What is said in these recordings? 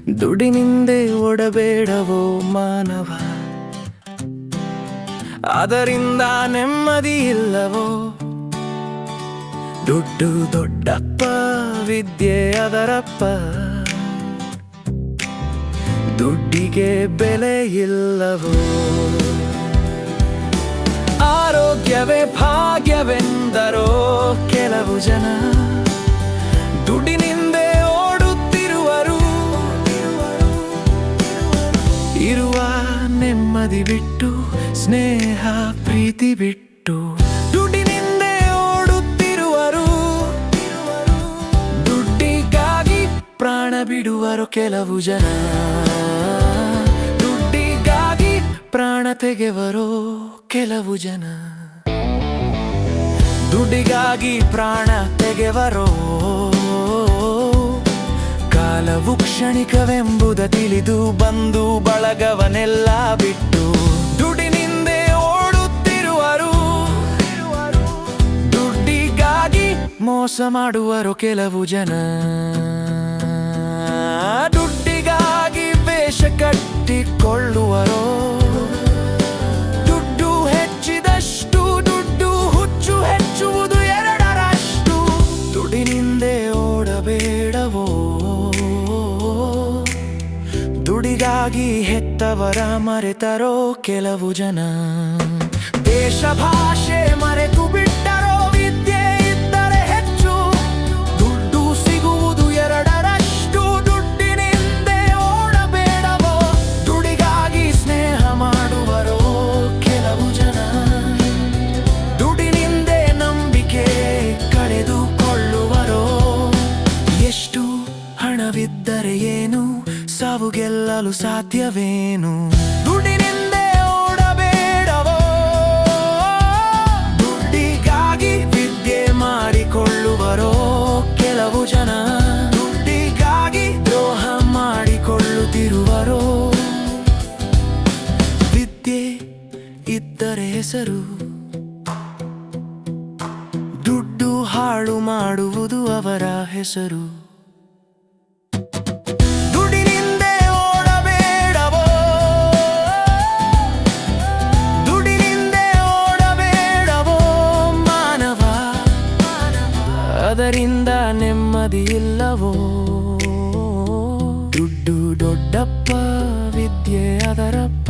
ದುಡಿನಿಂದೆ ಓಡಬೇಡವೋ ಮಾನವ, ಅದರಿಂದ ನೆಮ್ಮದಿ ಇಲ್ಲವೋ. ದುಡ್ಡು ದೊಡ್ಡಪ್ಪ, ವಿದ್ಯೆ ಅದರಪ್ಪ, ದುಡ್ಡಿಗೆ ಬೆಲೆ ಇಲ್ಲವೋ. ಆರೋಗ್ಯವೇ ಭಾಗ್ಯವೆಂದರೋ ಕೆಲವು ಜನ, ದುಡ್ಡಿನಿಂದೆ ಓಡುತ್ತಿರುವರು. ಇರುವ ನೆಮ್ಮದಿ ಬಿಟ್ಟು, ಸ್ನೇಹ ಪ್ರೀತಿ ಬಿಟ್ಟು, ದುಡ್ಡಿನಿಂದೆ ಓಡುತ್ತಿರುವರು. ದುಡ್ಡಿಗಾಗಿ ಪ್ರಾಣ ಬಿಡುವರು ಕೆಲವು ಜನ, ದುಡ್ಡಿಗಾಗಿ ಪ್ರಾಣ ತೆಗೆವರು ಕೆಲವು ಜನ. ದುಡ್ಡಿಗಾಗಿ ಪ್ರಾಣ ತೆಗೆವರೋ, ಕಾಲವು ಕ್ಷಣಿಕವೆಂಬುದ ತಿಳಿದು ಬಂದು ಬಳಗವನೆಲ್ಲ ಬಿಟ್ಟು ದುಡ್ಡಿನಿಂದೆ ಓಡುತ್ತಿರುವರು. ದುಡ್ಡಿಗಾಗಿ ಮೋಸ ಮಾಡುವರು ಕೆಲವು ಜನ, ದುಡ್ಡಿಗಾಗಿ ವೇಷ ಕಟ್ಟಿಕೊಳ್ಳುವರೋ. ದುಡ್ಡು ಹೆಚ್ಚಿದಷ್ಟು ದುಡ್ಡು ಹುಚ್ಚು ಹೆಚ್ಚುವುದು ಎರಡರಷ್ಟು. ದುಡ್ಡಿನಿಂದೆ ಓಡಬೇಡವೋ, ದುಡಿಗಾಗಿ ಹೆತ್ತವರ ಮರೆತರೋ ಕೆಲವು ಜನ. ದೇಶ ಭಾಷೆ ಮರೆತು ಬಿಟ್ಟರೋ, ವಿದ್ಯೆ ಇದ್ದರೆ ಹೆಚ್ಚು ದುಡ್ಡು ಸಿಗುವುದು ಎರಡರಷ್ಟು. ದುಡ್ಡಿನಿಂದೆ ಓಡಬೇಡವೋ, ದುಡಿಗಾಗಿ ಸ್ನೇಹ ಮಾಡುವರೋ ಕೆಲವು ಜನ. ದುಡ್ಡಿನಿಂದೆ ನಂಬಿಕೆ ಕಳೆದುಕೊಳ್ಳುವರೋ. ಎಷ್ಟು ಹಣವಿದ್ದರೆ ಏನು, ಸಾವು ಗೆಲ್ಲಲು ಸಾಧ್ಯವೇನು. ದುಡ್ಡಿನಿಂದೆ ಓಡಬೇಡವೋ, ದುಡ್ಡಿಗಾಗಿ ವಿದ್ಯೆ ಮಾಡಿಕೊಳ್ಳುವರೋ ಕೆಲವು ಜನ. ದುಡ್ಡಿಗಾಗಿ ದ್ರೋಹ ಮಾಡಿಕೊಳ್ಳುತ್ತಿರುವರೋ. ವಿದ್ಯೆ ಇದ್ದರೆ ಹೆಸರು, ದುಡ್ಡು ಹಾಳು ಮಾಡುವುದು ಅವರ ಹೆಸರು. ಅದರಿಂದ ನೆಮ್ಮದಿ ಇಲ್ಲವೋ. ದುಡ್ಡು ದೊಡ್ಡಪ್ಪ, ವಿದ್ಯೆ ಅದರಪ್ಪ,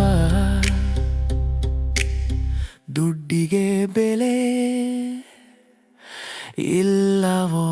ದುಡ್ಡಿಗೆ ಬೆಲೆ ಇಲ್ಲವೋ.